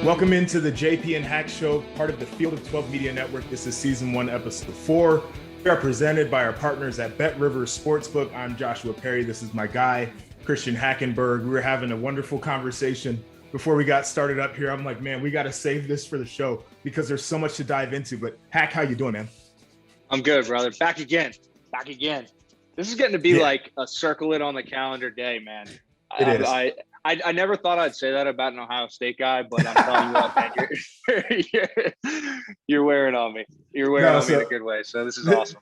Welcome into the JP and Hack Show, part of the Field of 12 Media Network. This is season 1, episode 4. We are presented by our partners at BetRivers Sportsbook. I'm Joshua Perry. This is my guy, Christian Hackenberg. We were having a wonderful conversation before we got started up here. I'm like, man, we got to save this for the show because there's so much to dive into. But Hack, how you doing, man? I'm good, brother. Back again. This is getting to be like a circle it on the calendar day, man. It is. I never thought I'd say that about an Ohio State guy, but I'm telling you what, man, you're wearing on me. You're wearing on me in a good way. So this is awesome.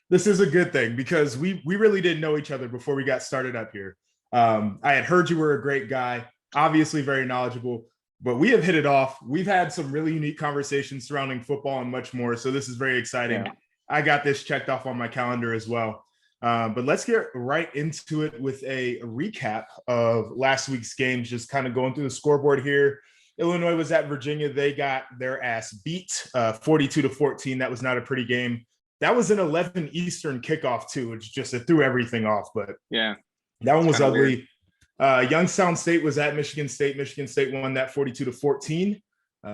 This is a good thing because we really didn't know each other before we got started up here. I had heard you were a great guy, obviously very knowledgeable, but we have hit it off. We've had some really unique conversations surrounding football and much more. So this is very exciting. Yeah. I got this checked off on my calendar as well. But let's get right into it with a recap of last week's games, just kind of going through the scoreboard here. Illinois was at Virginia. They got their ass beat 42-14. That was not a pretty game. That was an 11 Eastern kickoff too, which just it threw everything off. But yeah, that one was ugly. Youngstown State was at Michigan State. Michigan State won that 42-14.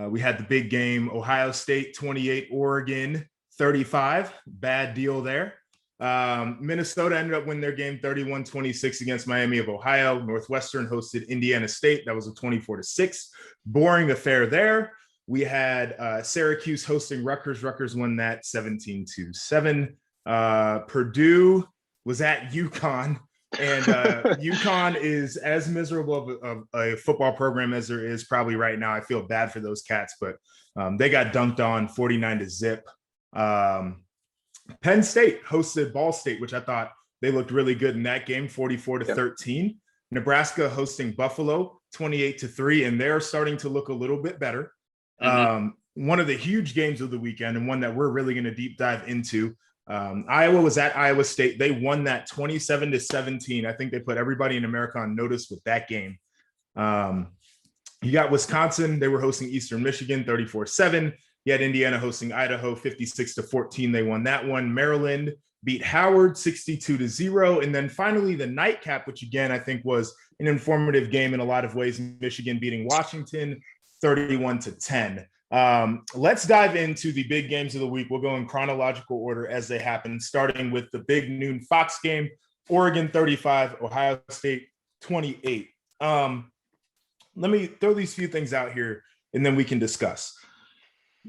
We had the big game, Ohio State 28, Oregon 35. Bad deal there. Minnesota ended up winning their game 31-26 against Miami of Ohio. Northwestern hosted Indiana State. That was a 24-6. Boring affair there. We had Syracuse hosting Rutgers. Rutgers won that 17-7. Purdue was at UConn. And UConn is as miserable of a football program as there is probably right now. I feel bad for those cats, but they got dunked on 49-0. Penn State hosted Ball State, which I thought they looked really good in that game, 44-13. Yep. Nebraska hosting Buffalo, 28-3, and they're starting to look a little bit better. One of the huge games of the weekend and one that we're really going to deep dive into. Iowa was at Iowa State. They won that 27-17. I think they put everybody in America on notice with that game. You got Wisconsin. They were hosting Eastern Michigan, 34-7. You had Indiana hosting Idaho 56-14. They won that one. Maryland beat Howard 62-0. And then finally the nightcap, which again, I think was an informative game in a lot of ways. Michigan beating Washington 31-10. Let's dive into the big games of the week. We'll go in chronological order as they happen, starting with the big noon Fox game, Oregon 35, Ohio State 28. Let me throw these few things out here and then we can discuss.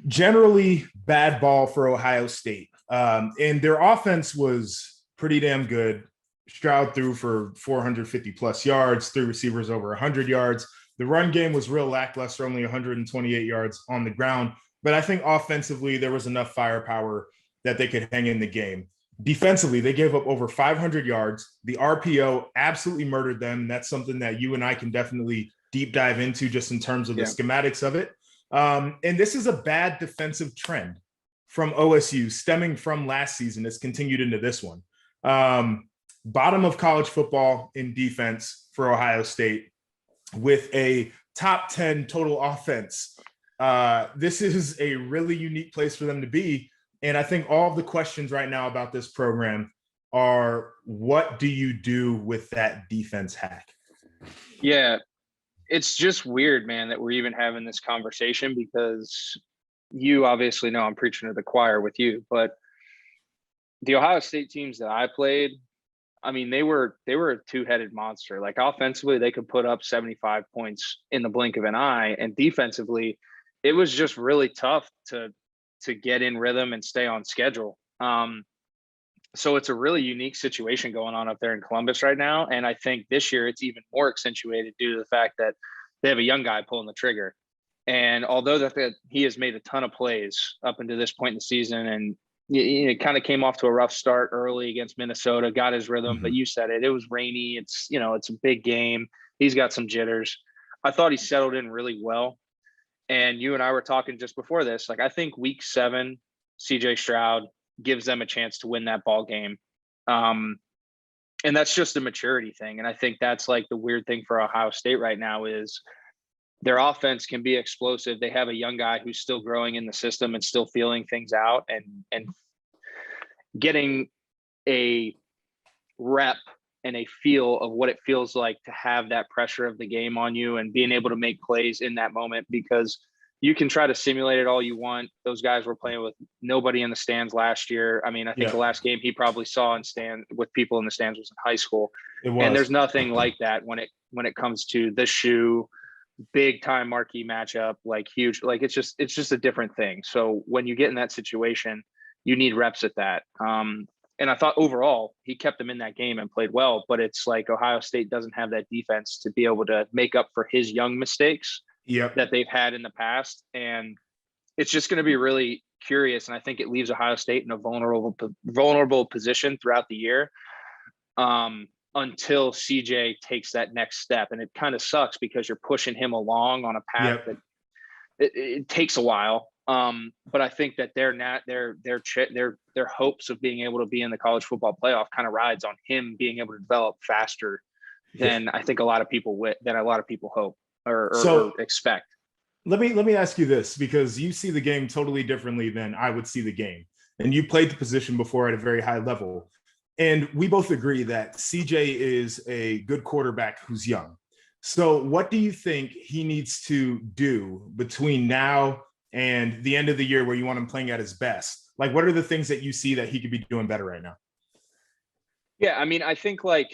Generally bad ball for Ohio State. And their offense was pretty damn good. Stroud threw for 450 plus yards, 3 receivers over 100 yards. The run game was real lackluster, only 128 yards on the ground. But I think offensively, there was enough firepower that they could hang in the game. Defensively, they gave up over 500 yards. The RPO absolutely murdered them. And that's something that you and I can definitely deep dive into just in terms of the schematics of it. And this is a bad defensive trend from OSU stemming from last season. It's continued into this one. Bottom of college football in defense for Ohio State with a top 10 total offense. This is a really unique place for them to be. And I think all of the questions right now about this program are, what do you do with that defense, Hack? Yeah. It's just weird, man, that we're even having this conversation because you obviously know I'm preaching to the choir with you, but the Ohio State teams that I played, I mean, they were a two-headed monster. Like offensively, they could put up 75 points in the blink of an eye, and defensively, it was just really tough to get in rhythm and stay on schedule. So it's a really unique situation going on up there in Columbus right now. And I think this year it's even more accentuated due to the fact that they have a young guy pulling the trigger. And although that he has made a ton of plays up until this point in the season, and it kind of came off to a rough start early against Minnesota, got his rhythm, but you said it was rainy. It's a big game. He's got some jitters. I thought he settled in really well. And you and I were talking just before this, like I think week 7, CJ Stroud gives them a chance to win that ball game. And that's just a maturity thing. And I think that's like the weird thing for Ohio State right now is their offense can be explosive. They have a young guy who's still growing in the system and still feeling things out and getting a rep and a feel of what it feels like to have that pressure of the game on you and being able to make plays in that moment, because you can try to simulate it all you want. Those guys were playing with nobody in the stands last year. I mean, I think the last game he probably saw with people in the stands was in high school. And there's nothing like that when it comes to the shoe, big time marquee matchup, like huge, like it's just a different thing. So when you get in that situation, you need reps at that. And I thought overall he kept them in that game and played well, but it's like Ohio State doesn't have that defense to be able to make up for his young mistakes that they've had in the past. And it's just going to be really curious. And I think it leaves Ohio State in a vulnerable position throughout the year until CJ takes that next step. And it kind of sucks because you're pushing him along on a path that it takes a while. But I think that their hopes of being able to be in the college football playoff kind of rides on him being able to develop faster than I think a lot of people hope or expect. Let me ask you this, because you see the game totally differently than I would see the game, and you played the position before at a very high level. And we both agree that CJ is a good quarterback who's young. So what do you think he needs to do between now and the end of the year where you want him playing at his best? Like, what are the things that you see that he could be doing better right now? Yeah, I mean, I think like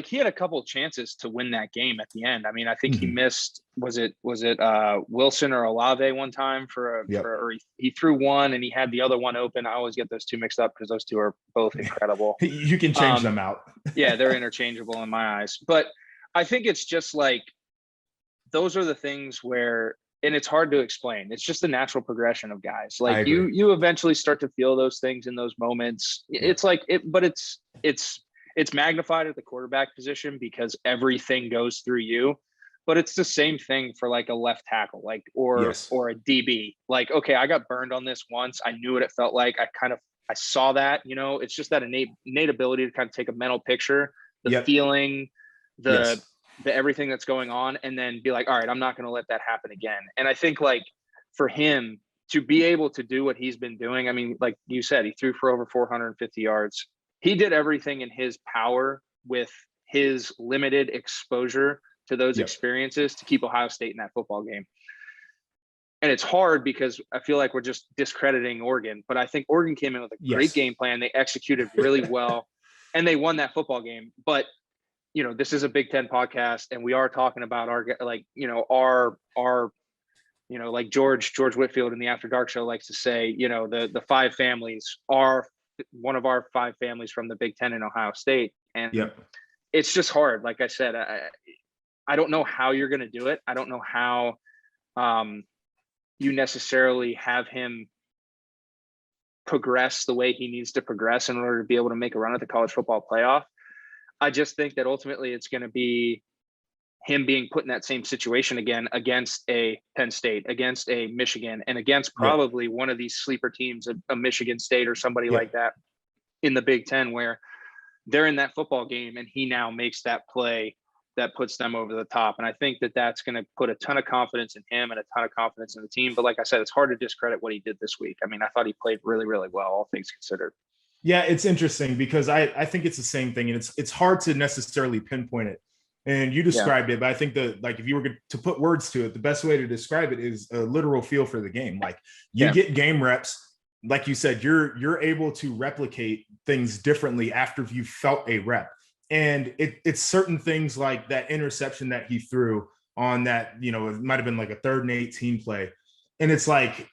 he had a couple of chances to win that game at the end. I mean, I think he missed, was it Wilson or Olave one time or he threw one and he had the other one open. I always get those two mixed up because those two are both incredible. You can change them out. Yeah, they're interchangeable in my eyes. But I think it's just like, those are the things where, and it's hard to explain. It's just a natural progression of guys. Like you eventually start to feel those things in those moments. It's like but it's magnified at the quarterback position because everything goes through you. But it's the same thing for like a left tackle, like or a DB. Like, okay, I got burned on this once. I knew what it felt like. I saw that. It's just that innate ability to kind of take a mental picture, the feeling, the everything that's going on, and then be like, all right, I'm not going to let that happen again. And I think like for him to be able to do what he's been doing, I mean, like you said, he threw for over 450 yards. He did everything in his power with his limited exposure to those experiences to keep Ohio State in that football game. And it's hard because I feel like we're just discrediting Oregon, but I think Oregon came in with a great game plan. They executed really well and they won that football game. But this is a Big Ten podcast, and we are talking about our like George Whitfield in the After Dark show likes to say, the five families are one of our five families from the Big Ten in Ohio State. And it's just hard. Like I said, I don't know how you're going to do it. I don't know how you necessarily have him progress the way he needs to progress in order to be able to make a run at the college football playoff. I just think that ultimately it's going to be him being put in that same situation again against a Penn State, against a Michigan, and against probably one of these sleeper teams, a Michigan State or somebody like that in the Big Ten, where they're in that football game and he now makes that play that puts them over the top. And I think that that's going to put a ton of confidence in him and a ton of confidence in the team. But like I said, it's hard to discredit what he did this week. I mean, I thought he played really, really well, all things considered. Yeah, it's interesting because I think it's the same thing, and it's hard to necessarily pinpoint it. And you described it, but I think that like if you were to put words to it, the best way to describe it is a literal feel for the game. Like you get game reps, like you said, you're able to replicate things differently after you felt a rep. And it's certain things like that interception that he threw on that, it might have been like a 3rd and 18 play. And it's like,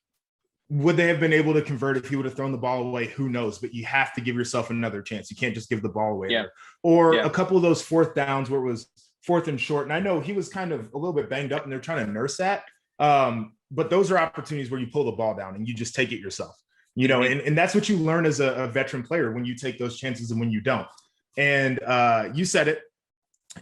would they have been able to convert if he would have thrown the ball away? Who knows? But you have to give yourself another chance. You can't just give the ball away. There. Or a couple of those 4th downs where it was 4th and short. And I know he was kind of a little bit banged up and they're trying to nurse that. But those are opportunities where you pull the ball down and you just take it yourself, and that's what you learn as a veteran player when you take those chances and when you don't. And you said it,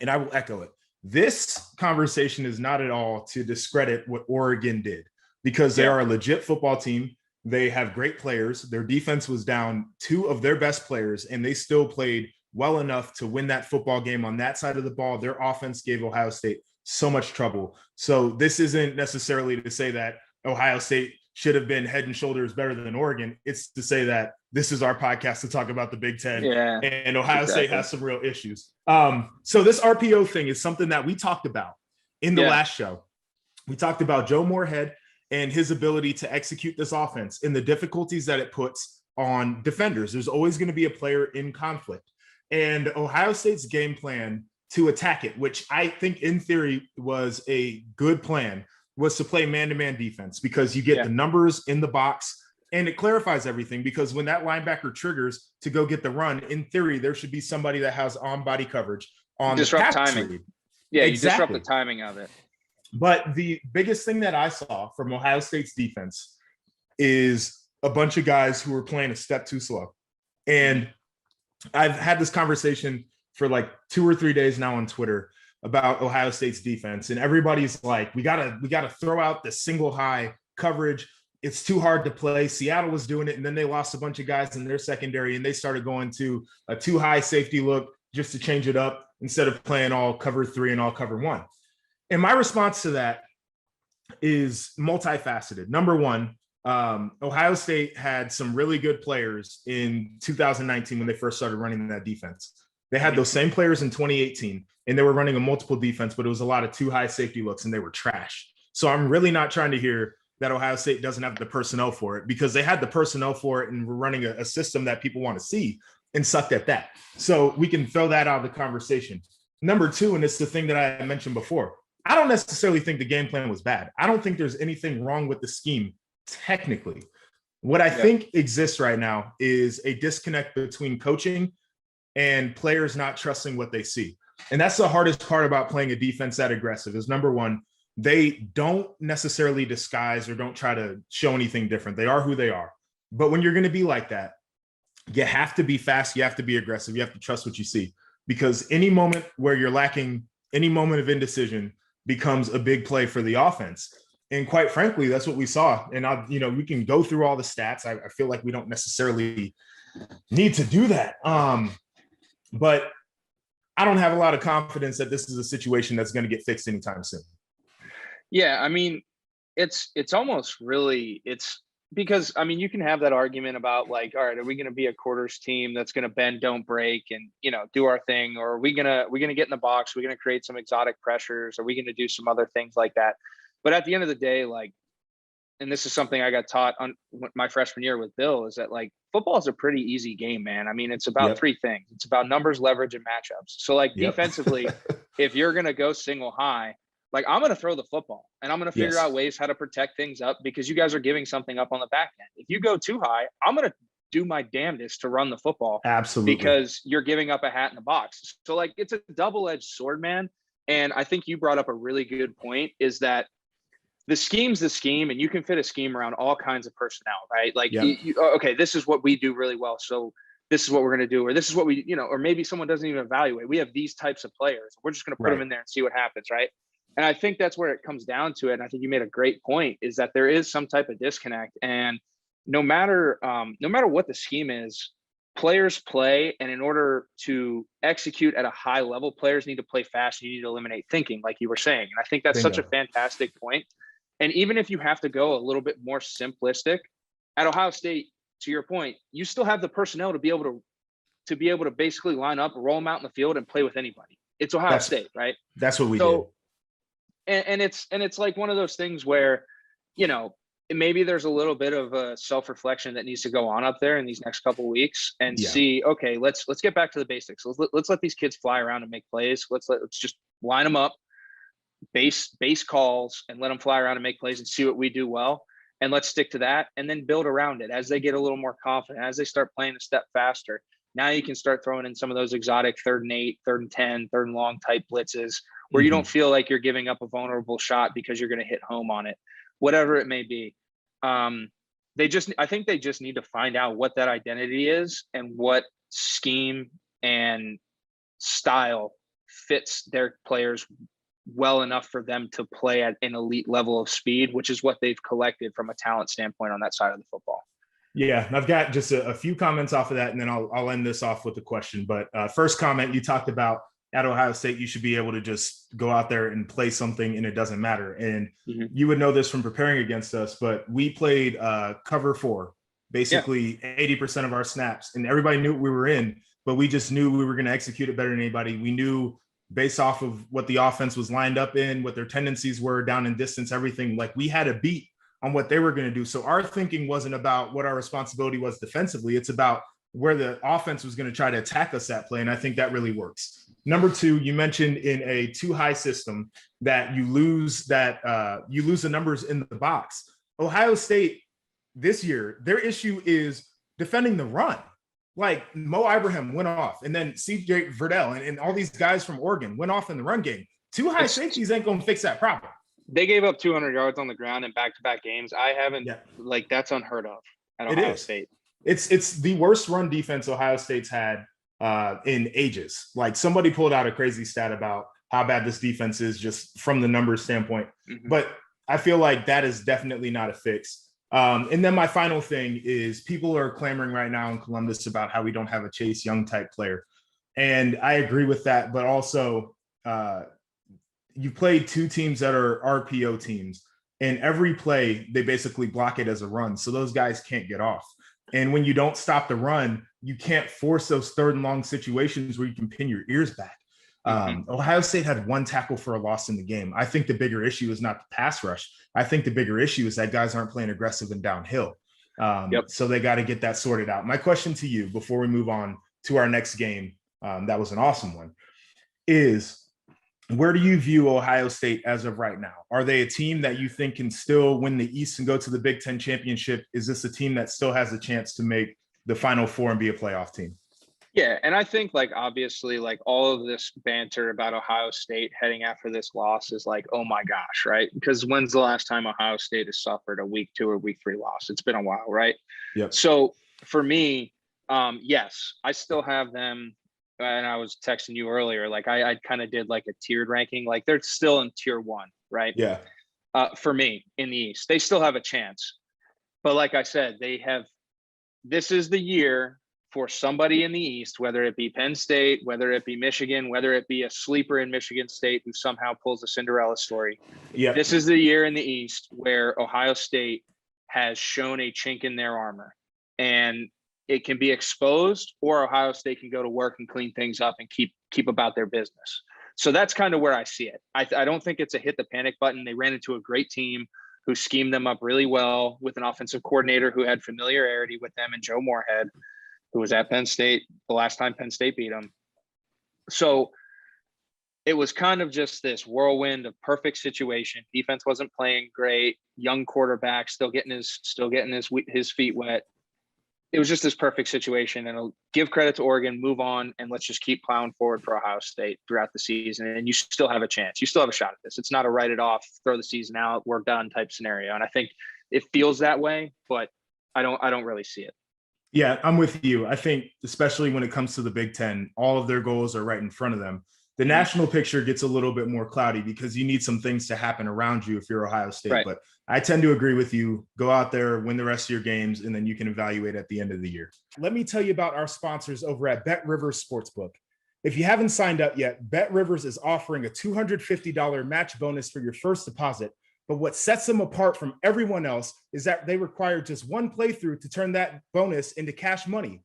and I will echo it. This conversation is not at all to discredit what Oregon did, because they are a legit football team. They have great players. Their defense was down 2 of their best players, and they still played well enough to win that football game on that side of the ball. Their offense gave Ohio State so much trouble. So this isn't necessarily to say that Ohio State should have been head and shoulders better than Oregon. It's to say that this is our podcast to talk about the Big Ten, and Ohio State has some real issues. So this RPO thing is something that we talked about in the last show. We talked about Joe Moorhead and his ability to execute this offense and the difficulties that it puts on defenders. There's always going to be a player in conflict. And Ohio State's game plan to attack it, which I think in theory was a good plan, was to play man-to-man defense, because you get the numbers in the box and it clarifies everything. Because when that linebacker triggers to go get the run, in theory, there should be somebody that has on-body coverage on disrupt the timing. read. Yeah, you disrupt the timing of it. But the biggest thing that I saw from Ohio State's defense is a bunch of guys who were playing a step too slow. And I've had this conversation for like 2 or 3 days now on Twitter about Ohio State's defense. And everybody's like, we gotta throw out the single high coverage. It's too hard to play. Seattle was doing it, and then they lost a bunch of guys in their secondary, and they started going to a too high safety look just to change it up instead of playing all cover 3 and all cover 1. And my response to that is multifaceted. Number one, Ohio State had some really good players in 2019 when they first started running that defense. They had those same players in 2018, and they were running a multiple defense, but it was a lot of too high safety looks, and they were trash. So I'm really not trying to hear that Ohio State doesn't have the personnel for it, because they had the personnel for it and were running a system that people want to see, and sucked at that. So we can throw that out of the conversation. Number two, and it's the thing that I mentioned before, I don't necessarily think the game plan was bad. I don't think there's anything wrong with the scheme technically. What I think exists right now is a disconnect between coaching and players not trusting what they see. And that's the hardest part about playing a defense that aggressive is, number one, they don't necessarily disguise or don't try to show anything different. They are who they are. But when you're going to be like that, you have to be fast. You have to be aggressive. You have to trust what you see, because any moment where you're lacking, any moment of indecision becomes a big play for the offense. And quite frankly, that's what we saw. And we can go through all the stats. I feel like we don't necessarily need to do that. But I don't have a lot of confidence that this is a situation that's going to get fixed anytime soon. Yeah, I mean, it's almost really, it's because, I mean, you can have that argument about like, all right, are we going to be a quarters team that's going to bend, don't break, and, do our thing? Or are we going to get in the box? Are we going to create some exotic pressures? Are we going to do some other things like that? But at the end of the day, like, and this is something I got taught on my freshman year with Bill, is that like football is a pretty easy game, man. I mean, it's about three things. It's about numbers, leverage, and matchups. So like defensively, if you're going to go single high, like I'm going to throw the football and I'm going to figure out ways how to protect things up, because you guys are giving something up on the back end. If you go too high, I'm going to do my damnedest to run the football. Absolutely. Because you're giving up a hat in the box. So like, it's a double-edged sword, man. And I think you brought up a really good point, is that the scheme's the scheme, and you can fit a scheme around all kinds of personnel, right? Like, okay, this is what we do really well, so this is what we're going to do, or this is what we, or maybe someone doesn't even evaluate. We have these types of players. We're just going to put them in there and see what happens, right? And I think that's where it comes down to it. And I think you made a great point, is that there is some type of disconnect. And no matter what the scheme is, players play. And in order to execute at a high level, players need to play fast. You need to eliminate thinking, like you were saying. And I think that's such a fantastic point. And even if you have to go a little bit more simplistic, at Ohio State, to your point, you still have the personnel to be able to basically line up, roll them out in the field, and play with anybody. It's Ohio State, right? That's what we do. And it's like one of those things where, maybe there's a little bit of a self-reflection that needs to go on up there in these next couple of weeks, and see, okay, let's get back to the basics. Let's let these kids fly around and make plays. Let's just line them up, base calls, and let them fly around and make plays, and see what we do well. And let's stick to that, and then build around it as they get a little more confident, as they start playing a step faster. Now you can start throwing in some of those exotic 3rd and 8, 3rd and 10, 3rd and long type blitzes, where you don't feel like you're giving up a vulnerable shot because you're going to hit home on it, whatever it may be. I think they just need to find out what that identity is and what scheme and style fits their players well enough for them to play at an elite level of speed, which is what they've collected from a talent standpoint on that side of the football. Yeah, I've got just a few comments off of that, and then I'll end this off with a question. But first comment, you talked about at Ohio State, you should be able to just go out there and play something and it doesn't matter. And you would know this from preparing against us, but we played cover 4, basically 80% of our snaps, and everybody knew what we were in, but we just knew we were going to execute it better than anybody. We knew based off of what the offense was lined up in, what their tendencies were down in distance, everything, like we had a beat on what they were going to do. So our thinking wasn't about what our responsibility was defensively. It's about where the offense was going to try to attack us that play. And I think that really works. Number 2, you mentioned in a too high system that you lose the numbers in the box. Ohio State this year, their issue is defending the run. Like Mo Ibrahim went off, and then CJ Verdell and all these guys from Oregon went off in the run game. Too high safeties ain't going to fix that problem. They gave up 200 yards on the ground in back-to-back games. I haven't like that's unheard of at Ohio State. It's the worst run defense Ohio State's had in ages. Like somebody pulled out a crazy stat about how bad this defense is just from the numbers standpoint. But I feel like that is definitely not a fix. And then my final thing is people are clamoring right now in Columbus about how we don't have a Chase Young type player. And I agree with that, but also you played 2 teams that are RPO teams, and every play they basically block it as a run. So those guys can't get off. And when you don't stop the run, you can't force those 3rd and long situations where you can pin your ears back. Ohio State had 1 tackle for a loss in the game. I think the bigger issue is not the pass rush. I think the bigger issue is that guys aren't playing aggressive and downhill. So they got to get that sorted out. My question to you before we move on to our next game, that was an awesome one, is where do you view Ohio State as of right now? Are they a team that you think can still win the East and go to the Big Ten championship? Is this a team that still has a chance to make the Final Four and be a playoff team? Yeah, and I think like obviously like all of this banter about Ohio State heading after this loss is like, oh my gosh, right? Because when's the last time Ohio State has suffered a week 2 or week 3 loss? It's been a while, right? Yep. So for me, yes, I still have them. And I was texting you earlier, like I kind of did like a tiered ranking, like they're still in tier 1, right? Yeah. For me in the East, they still have a chance. But like I said, this is the year for somebody in the East, whether it be Penn State, whether it be Michigan, whether it be a sleeper in Michigan State who somehow pulls a Cinderella story. Yeah. This is the year in the East where Ohio State has shown a chink in their armor, and it can be exposed, or Ohio State can go to work and clean things up and keep about their business. So that's kind of where I see it. I don't think it's a hit the panic button. They ran into a great team who schemed them up really well with an offensive coordinator who had familiarity with them, and Joe Moorhead, who was at Penn State the last time Penn State beat them. So it was kind of just this whirlwind of perfect situation. Defense wasn't playing great. Young quarterback still getting his feet wet. It was just this perfect situation, and I'll give credit to Oregon, move on, and let's just keep plowing forward for Ohio State throughout the season. And you still have a chance. You still have a shot at this. It's not a write it off, throw the season out, we're done type scenario. And I think it feels that way, but I don't really see it. Yeah, I'm with you. I think especially when it comes to the Big Ten, all of their goals are right in front of them. The national picture gets a little bit more cloudy because you need some things to happen around you if you're Ohio State. Right. But I tend to agree with you. Go out there, win the rest of your games, and then you can evaluate at the end of the year. Let me tell you about our sponsors over at BetRivers Sportsbook. If you haven't signed up yet, BetRivers is offering a $250 match bonus for your first deposit. But what sets them apart from everyone else is that they require just one playthrough to turn that bonus into cash money.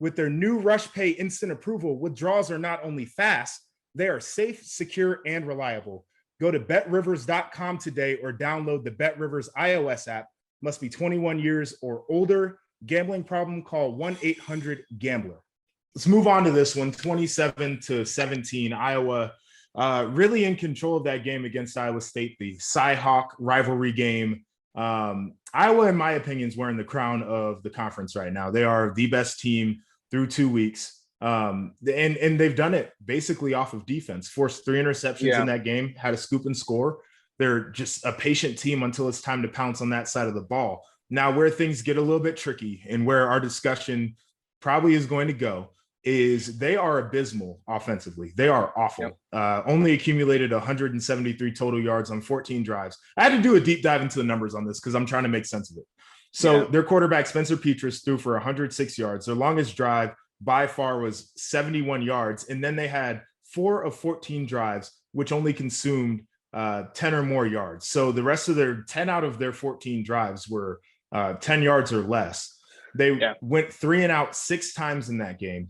With their new Rush Pay instant approval, withdrawals are not only fast, they are safe, secure, and reliable. Go to betrivers.com today or download the BetRivers iOS app. Must be 21 years or older. Gambling problem, call 1-800-GAMBLER. Let's move on to this one, 27-17. Iowa really in control of that game against Iowa State, the Cy-Hawk rivalry game. Iowa, in my opinion, is wearing the crown of the conference right now. They are the best team through 2 weeks. And they've done it basically off of defense, forced 3 interceptions in that game, had a scoop and score. They're just a patient team until it's time to pounce on that side of the ball. Now, where things get a little bit tricky and where our discussion probably is going to go is they are abysmal offensively. They are awful. Only accumulated 173 total yards on 14 drives. I had to do a deep dive into the numbers on this because I'm trying to make sense of it. So their quarterback, Spencer Petras, threw for 106 yards. Their longest drive by far was 71 yards. And then they had 4 of 14 drives, which only consumed 10 or more yards. So the rest of their 10 out of their 14 drives were 10 yards or less. They went 3 and out 6 times in that game.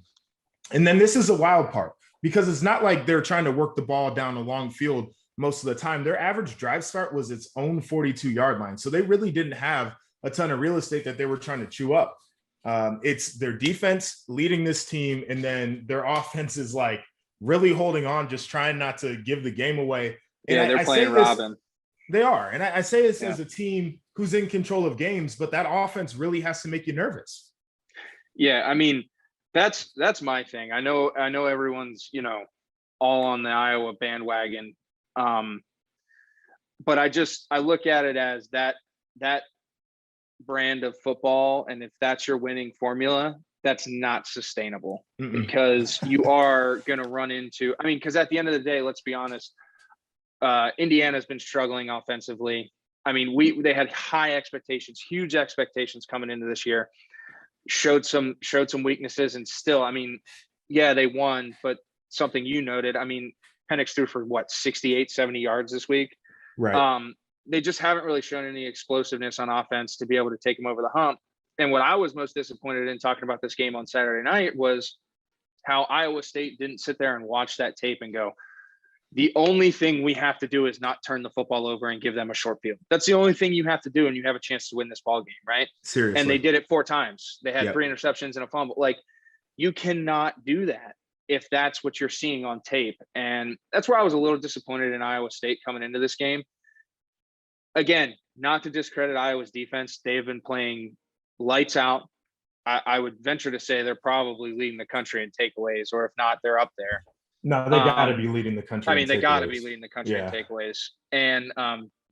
And then this is a wild part, because it's not like they're trying to work the ball down a long field most of the time. Their average drive start was its own 42-yard line. So they really didn't have a ton of real estate that they were trying to chew up. It's their defense leading this team, and then their offense is like really holding on, just trying not to give the game away. And they're playing Robin. They are. And I say this as a team who's in control of games, but that offense really has to make you nervous. Yeah, I mean, that's my thing. I know everyone's, all on the Iowa bandwagon. But I look at it as that brand of football, and if that's your winning formula, that's not sustainable. Because you are going to run into, because at the end of the day, let's be honest, Indiana's been struggling offensively. They had high expectations, huge expectations coming into this year, showed some weaknesses, and still, they won, but something you noted, Penix threw for 68, 70 yards this week. Right. They just haven't really shown any explosiveness on offense to be able to take them over the hump. And what I was most disappointed in talking about this game on Saturday night was how Iowa State didn't sit there and watch that tape and go, the only thing we have to do is not turn the football over and give them a short field. That's the only thing you have to do, and you have a chance to win this ball game, right? Seriously. And they did it 4 times. They had 3 interceptions and a fumble. Like, you cannot do that if that's what you're seeing on tape. And that's where I was a little disappointed in Iowa State coming into this game. Again, not to discredit Iowa's defense. They've been playing lights out. I would venture to say they're probably leading the country in takeaways, or if not, they're up there. No, they got to be leading the country. They got to be leading the country in takeaways, and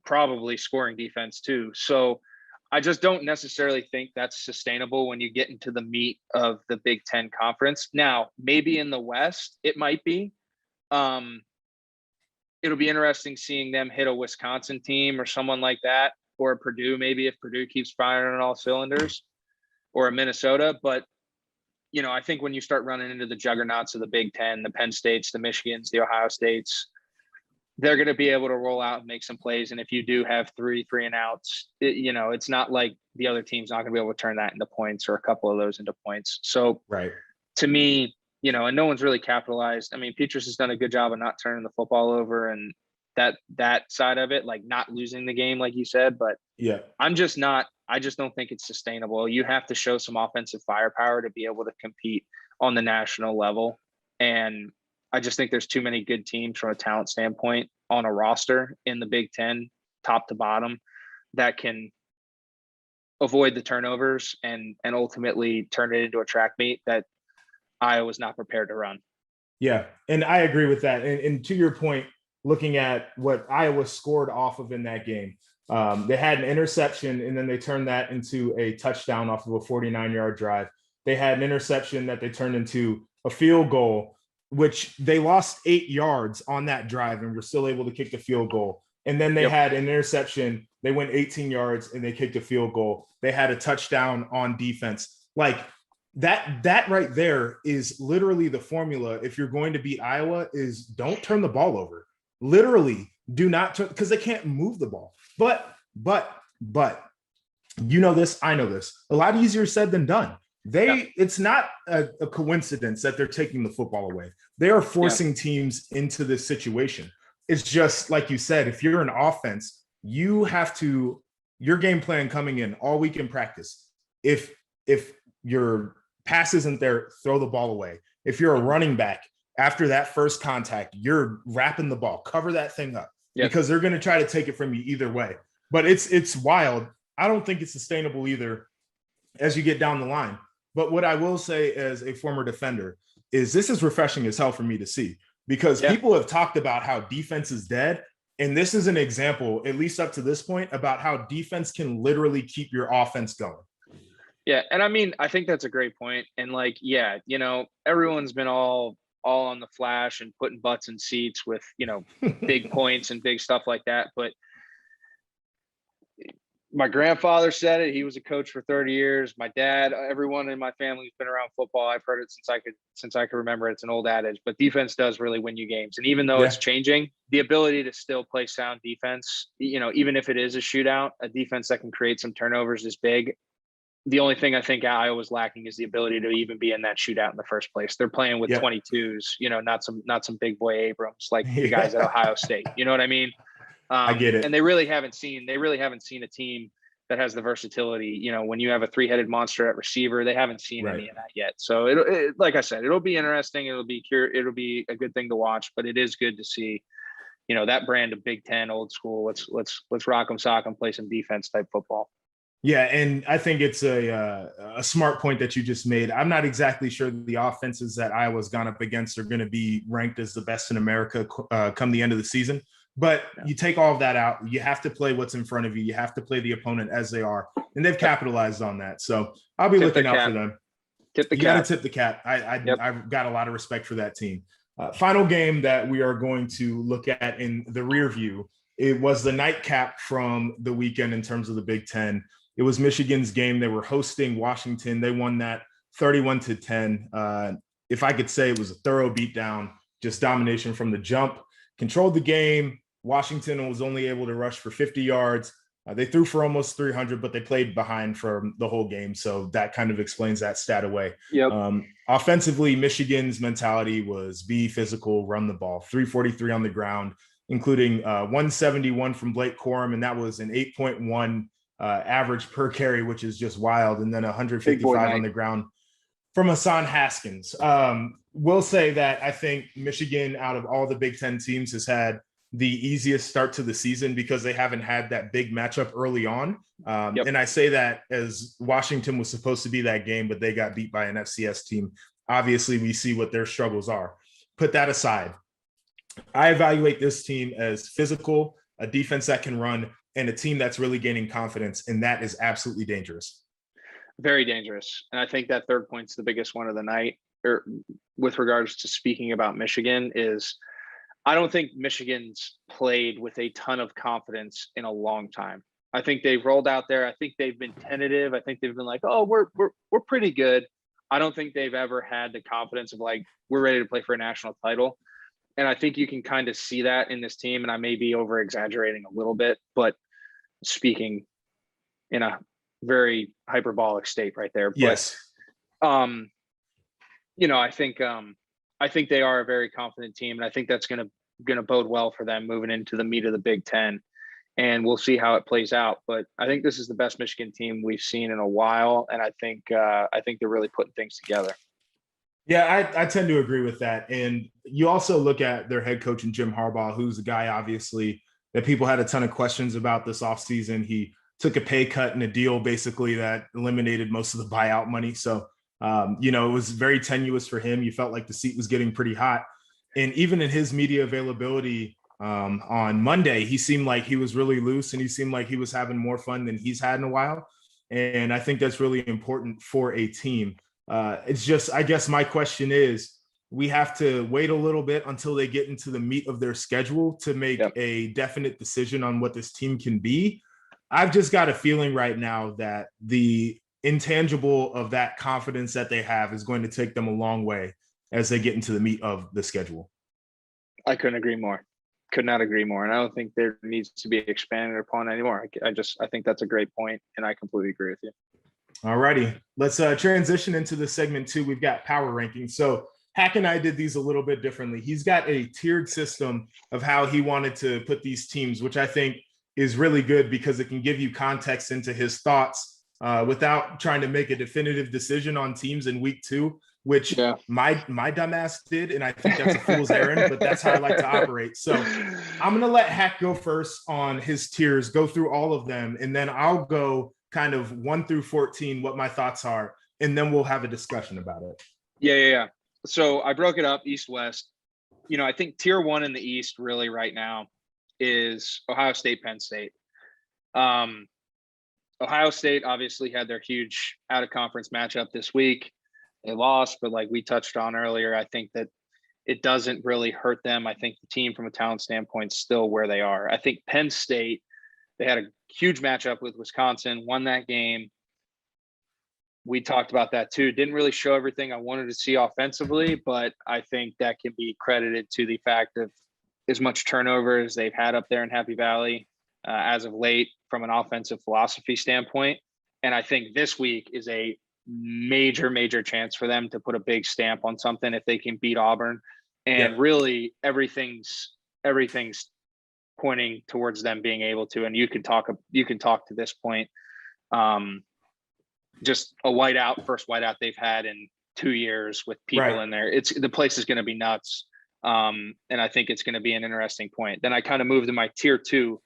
probably scoring defense too. So I just don't necessarily think that's sustainable when you get into the meat of the Big Ten conference. Now, maybe in the West, it might be. It'll be interesting seeing them hit a Wisconsin team or someone like that, or Purdue, maybe, if Purdue keeps firing on all cylinders, or a Minnesota. But, I think when you start running into the juggernauts of the Big Ten, the Penn States, the Michigans, the Ohio States, they're going to be able to roll out and make some plays. And if you do have 3 and outs, it's not like the other team's not going to be able to turn that into points, or a couple of those into points. So to me, and no one's really capitalized. Petras has done a good job of not turning the football over, and that side of it, like not losing the game, like you said. But I just don't think it's sustainable. You have to show some offensive firepower to be able to compete on the national level. And I just think there's too many good teams from a talent standpoint on a roster in the Big Ten, top to bottom, that can avoid the turnovers and ultimately turn it into a track meet that Iowa's not prepared to run. Yeah, and I agree with that. And to your point, looking at what Iowa scored off of in that game, they had an interception, and then they turned that into a touchdown off of a 49-yard drive. They had an interception that they turned into a field goal, which they lost 8 yards on that drive and were still able to kick the field goal. And then they had an interception. They went 18 yards and they kicked a field goal. They had a touchdown on defense. Like, that right there is literally the formula. If you're going to beat Iowa, is don't turn the ball over. Literally do not turn, because they can't move the ball. But you know this, I know this. A lot easier said than done. It's not a coincidence that they're taking the football away. They are forcing teams into this situation. It's just like you said, if you're an offense, you have to, your game plan coming in all week in practice. If your pass isn't there, throw the ball away. If you're a running back, after that first contact, you're wrapping the ball, cover that thing up, because they're going to try to take it from you either way. But it's wild. I don't think it's sustainable either as you get down the line. But what I will say as a former defender is this is refreshing as hell for me to see, because people have talked about how defense is dead. And this is an example, at least up to this point, about how defense can literally keep your offense going. Yeah. And I think that's a great point. And everyone's been all on the flash and putting butts in seats with, big points and big stuff like that. But My grandfather said it. He was a coach for 30 years. My dad, everyone in my family's been around football. I've heard it since I can remember. It's an old adage, but defense does really win you games. And even though it's changing, the ability to still play sound defense, even if it is a shootout, a defense that can create some turnovers is big. The only thing I think Iowa's lacking is the ability to even be in that shootout in the first place. They're playing with 22s, not some big boy Abrams like the guys at Ohio State. You know what I mean? I get it. And they really haven't seen a team that has the versatility. When you have a three-headed monster at receiver, they haven't seen any of that yet. So like I said, it'll be interesting. It'll be a good thing to watch, but it is good to see, that brand of Big Ten old school. Let's rock 'em, sock 'em, play some defense type football. Yeah, and I think it's a smart point that you just made. I'm not exactly sure the offenses that Iowa's gone up against are going to be ranked as the best in America come the end of the season. But you take all of that out, you have to play what's in front of you. You have to play the opponent as they are, and they've capitalized on that. So I'll be looking out for them. You got to tip the cap. I've got a lot of respect for that team. Final game that we are going to look at in the rear view, it was the nightcap from the weekend in terms of the Big Ten. It was Michigan's game. They were hosting Washington. They won that 31-10. If I could say, it was a thorough beatdown, just domination from the jump, controlled the game. Washington was only able to rush for 50 yards. They threw for almost 300, but they played behind for the whole game. So that kind of explains that stat away. Offensively, Michigan's mentality was be physical, run the ball, 343 on the ground, including 171 from Blake Corum. And that was an 8.1 average per carry, which is just wild. And then 155 on the ground from Hassan Haskins. Will say that I think Michigan, out of all the Big Ten teams, has had the easiest start to the season because they haven't had that big matchup early on. And I say that as Washington was supposed to be that game, but they got beat by an FCS team. Obviously, we see what their struggles are. Put that aside. I evaluate this team as physical, a defense that can run, and a team that's really gaining confidence, and that is absolutely dangerous. Very dangerous. And I think that third point's the biggest one of the night, or with regards to speaking about Michigan, is I don't think Michigan's played with a ton of confidence in a long time. I think they've rolled out there. I think they've been tentative. I think they've been like, oh, we're pretty good. I don't think they've ever had the confidence of like, we're ready to play for a national title. And I think you can kind of see that in this team. And I may be over exaggerating a little bit, but speaking in a very hyperbolic state right there. Yes. But, I think they are a very confident team, and I think that's going to bode well for them moving into the meat of the Big Ten. And we'll see how it plays out. But I think this is the best Michigan team we've seen in a while, and I think they're really putting things together. Yeah, I tend to agree with that. And you also look at their head coach in Jim Harbaugh, who's a guy obviously that people had a ton of questions about this offseason. He took a pay cut in a deal basically that eliminated most of the buyout money. So it was very tenuous for him. You felt like the seat was getting pretty hot. And even in his media availability on Monday, he seemed like he was really loose and he seemed like he was having more fun than he's had in a while. And I think that's really important for a team. It's just, I guess my question is, we have to wait a little bit until they get into the meat of their schedule to make a definite decision on what this team can be. I've just got a feeling right now that the intangible of that confidence that they have is going to take them a long way as they get into the meat of the schedule. I couldn't agree more. Could not agree more. And I don't think there needs to be expanded upon anymore. I think that's a great point, and I completely agree with you. All righty. Let's transition into the segment 2. We've got power rankings. So Hack and I did these a little bit differently. He's got a tiered system of how he wanted to put these teams, which I think is really good because it can give you context into his thoughts without trying to make a definitive decision on teams in week 2, which my dumbass did. And I think that's a fool's errand, but that's how I like to operate. So I'm going to let Hack go first on his tiers, go through all of them. And then I'll go kind of 1 through 14, what my thoughts are. And then we'll have a discussion about it. Yeah. So I broke it up East-West. I think tier 1 in the East really right now is Ohio State, Penn State. Ohio State obviously had their huge out-of-conference matchup this week. They lost, but like we touched on earlier, I think that it doesn't really hurt them. I think the team from a talent standpoint is still where they are. I think Penn State, They had a huge matchup with Wisconsin, won that game. We talked about that too. Didn't really show everything I wanted to see offensively, but I think that can be credited to the fact of as much turnover as they've had up there in Happy Valley as of late from an offensive philosophy standpoint. And I think this week is a major chance for them to put a big stamp on something if they can beat Auburn. And really everything's pointing towards them being able to, and you can talk to this point. Just a first whiteout they've had in 2 years with people in there. The place is going to be nuts. And I think it's going to be an interesting point. Then I kind of moved to my tier 2.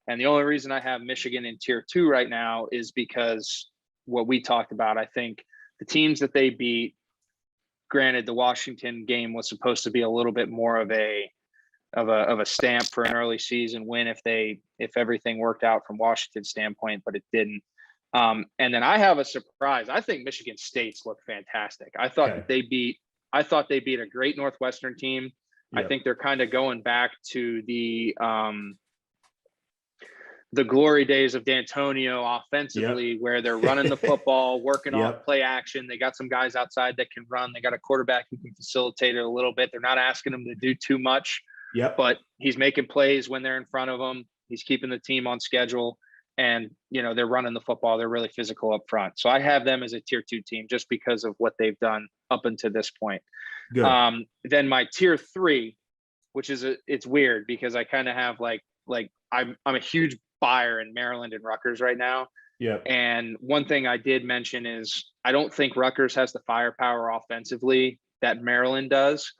And the only reason I have Michigan in tier 2 right now is because what we talked about. I think the teams that they beat, granted the Washington game was supposed to be a little bit more of a stamp for an early season win if everything worked out from Washington's standpoint, but it didn't. And then I have a surprise. I think Michigan State's look fantastic. I thought they beat a great Northwestern team. I think they're kind of going back to the glory days of D'Antonio offensively, where they're running the football, working off play action. They got some guys outside that can run. They got a quarterback who can facilitate it a little bit. They're not asking them to do too much, but he's making plays when they're in front of him. He's keeping the team on schedule. And, they're running the football. They're really physical up front. So I have them as a tier 2 team just because of what they've done up until this point. Good. Then my tier 3, which is it's weird because I kind of have like I'm a huge buyer in Maryland and Rutgers right now. And one thing I did mention is I don't think Rutgers has the firepower offensively that Maryland does.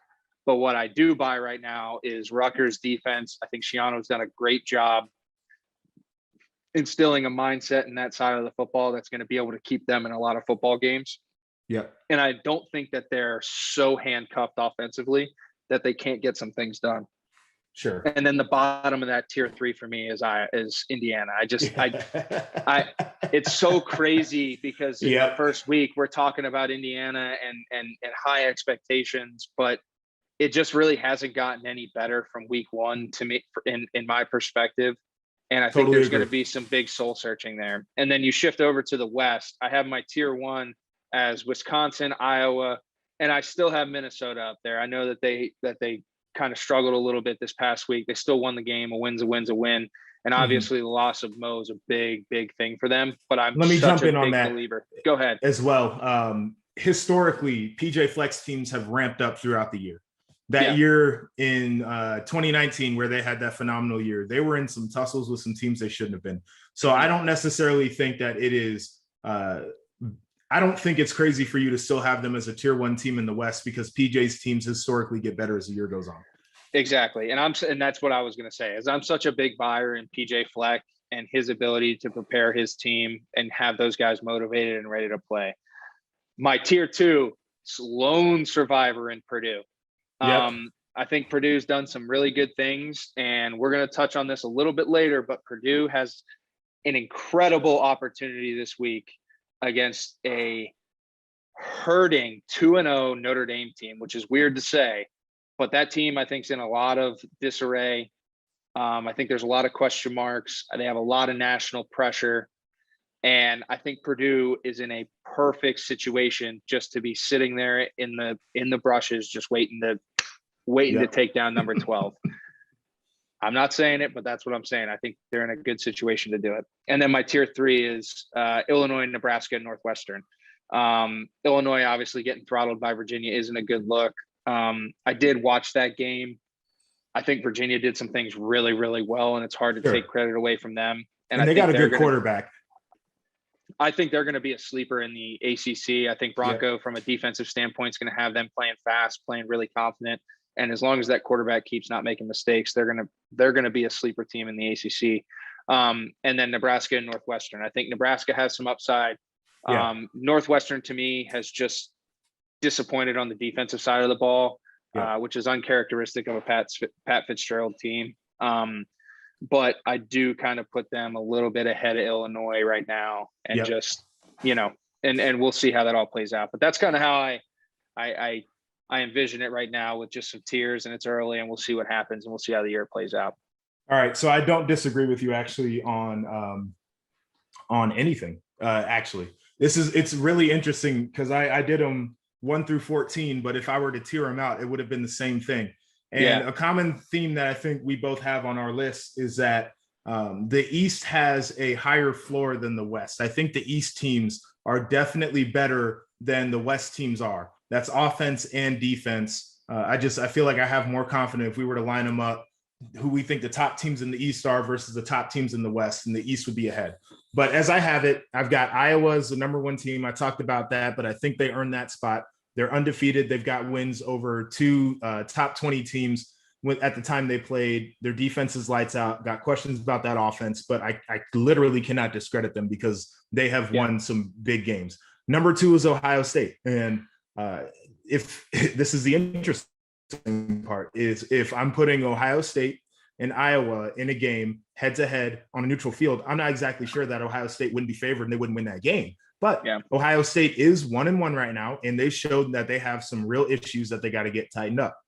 But what I do buy right now is Rutgers defense. I think Shiano's done a great job instilling a mindset in that side of the football that's going to be able to keep them in a lot of football games. And I don't think that they're so handcuffed offensively that they can't get some things done. And then the bottom of that tier 3 for me is Indiana. It's so crazy because in the first week we're talking about Indiana and high expectations, but it just really hasn't gotten any better from week 1 to me in my perspective. And I think there's going to be some big soul searching there. And then you shift over to the West. I have my tier 1 as Wisconsin, Iowa, and I still have Minnesota up there. I know that they kind of struggled a little bit this past week. They still won the game. A win's a win. And obviously the loss of Mo is a big thing for them. But let me jump in on that believer. Go ahead. As well. Historically, PJ Flex teams have ramped up throughout the year. That year in 2019, where they had that phenomenal year, they were in some tussles with some teams they shouldn't have been. So I don't necessarily think that it is I don't think it's crazy for you to still have them as a tier 1 team in the West because PJ's teams historically get better as the year goes on. Exactly. And that's what I was going to say is I'm such a big buyer in PJ Fleck and his ability to prepare his team and have those guys motivated and ready to play. My tier 2, lone survivor in Purdue. I think Purdue's done some really good things, and we're going to touch on this a little bit later, but Purdue has an incredible opportunity this week against a hurting 2-0 Notre Dame team, which is weird to say, but that team I think is in a lot of disarray. I think there's a lot of question marks. They have a lot of national pressure, and I think Purdue is in a perfect situation just to be sitting there in the brushes, just waiting to take down number 12. I'm not saying it, but that's what I'm saying. I think they're in a good situation to do it. And then my tier 3 is Illinois, Nebraska, and Northwestern. Illinois obviously getting throttled by Virginia isn't a good look. I did watch that game. I think Virginia did some things really, really well, and it's hard to take credit away from them. And they got a good quarterback. I think they're going to be a sleeper in the ACC. I think Bronco, from a defensive standpoint, is going to have them playing fast, playing really confident. And as long as that quarterback keeps not making mistakes, they're going to be a sleeper team in the ACC. And then Nebraska and Northwestern. I think Nebraska has some upside. Northwestern, to me, has just disappointed on the defensive side of the ball, which is uncharacteristic of a Pat Fitzgerald team. But I do kind of put them a little bit ahead of Illinois right now, and just, and we'll see how that all plays out. But that's kind of how I envision it right now, with just some tiers, and it's early, and we'll see what happens, and we'll see how the year plays out. All right, so I don't disagree with you actually on anything. Actually, it's really interesting because I did them 1 through 14, but if I were to tier them out, it would have been the same thing. And a common theme that I think we both have on our list is that the East has a higher floor than the West. I think the East teams are definitely better than the West teams are. That's offense and defense. I feel like I have more confidence if we were to line them up, who we think the top teams in the East are versus the top teams in the West, and the East would be ahead. But as I have it, I've got Iowa as the number 1 team. I talked about that, but I think they earned that spot. They're undefeated. They've got wins over 2 top 20 teams at the time they played. Their defense is lights out. Got questions about that offense, but I literally cannot discredit them because they have won some big games. Number 2 is Ohio State. And if this is the interesting part, is if I'm putting Ohio State and Iowa in a game head to head on a neutral field, I'm not exactly sure that Ohio State wouldn't be favored and they wouldn't win that game. But Ohio State is 1-1 right now, and they showed that they have some real issues that they got to get tightened up.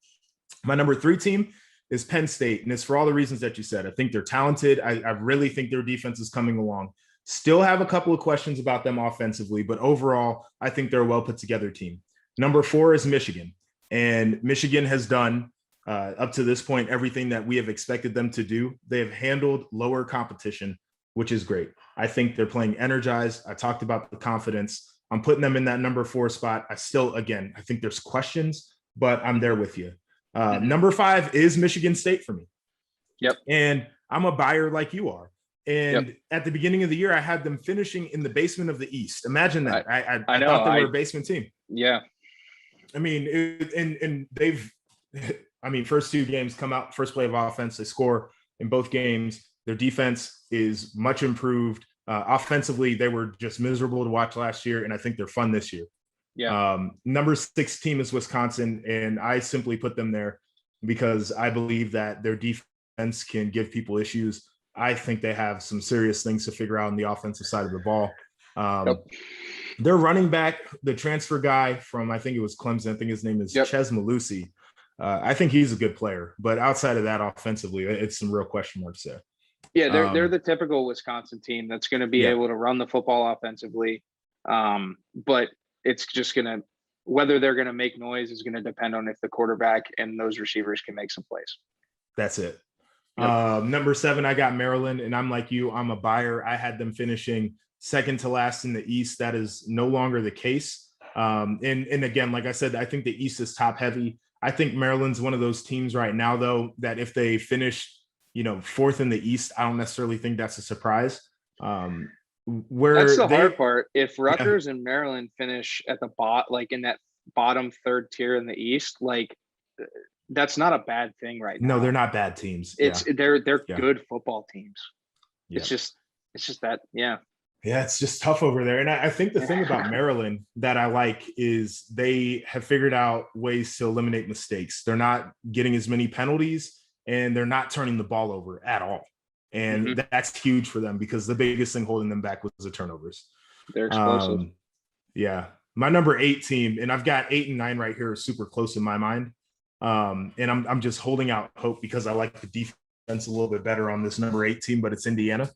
My number 3 team is Penn State, and it's for all the reasons that you said. I think they're talented. I really think their defense is coming along. Still have a couple of questions about them offensively, but overall, I think they're a well put together team. Number 4 is Michigan, and Michigan has done up to this point everything that we have expected them to do. They have handled lower competition, which is great. I think they're playing energized. I talked about the confidence. I'm putting them in that number 4 spot. I think there's questions, but I'm there with you. Number 5 is Michigan State for me. Yep. And I'm a buyer like you are. And at the beginning of the year, I had them finishing in the basement of the East. Imagine that. I thought they were a basement team. Yeah. I mean, first 2 games come out, first play of offense, they score in both games. Their defense is much improved. Offensively, they were just miserable to watch last year, and I think they're fun this year. Yeah. Number 6 team is Wisconsin, and I simply put them there because I believe that their defense can give people issues. I think they have some serious things to figure out on the offensive side of the ball. Their running back, the transfer guy from, I think it was Clemson, I think his name is Ches Malusi. I think he's a good player, but outside of that, offensively, it's some real question marks there. Yeah, they're the typical Wisconsin team that's going to be able to run the football offensively. But it's just going to, whether they're going to make noise is going to depend on if the quarterback and those receivers can make some plays. That's it. Number 7, I got Maryland, and I'm like you, I'm a buyer. I had them finishing second to last in the East. That is no longer the case. And again, like I said, I think the East is top heavy. I think Maryland's one of those teams right now, though, that if they finish, 4th in the East, I don't necessarily think that's a surprise. That's the hard part. If Rutgers and Maryland finish at the in that bottom 3rd tier in the East, that's not a bad thing right now. No, they're not bad teams. They're good football teams. Yeah. It's just that, yeah. Yeah, it's just tough over there. And I think the thing about Maryland that I like is they have figured out ways to eliminate mistakes. They're not getting as many penalties, and they're not turning the ball over at all. And that's huge for them because the biggest thing holding them back was the turnovers. They're explosive. My number 8 team, and I've got 8 and 9 right here, are super close in my mind. And I'm just holding out hope because I like the defense a little bit better on this number 8 team, but it's Indiana.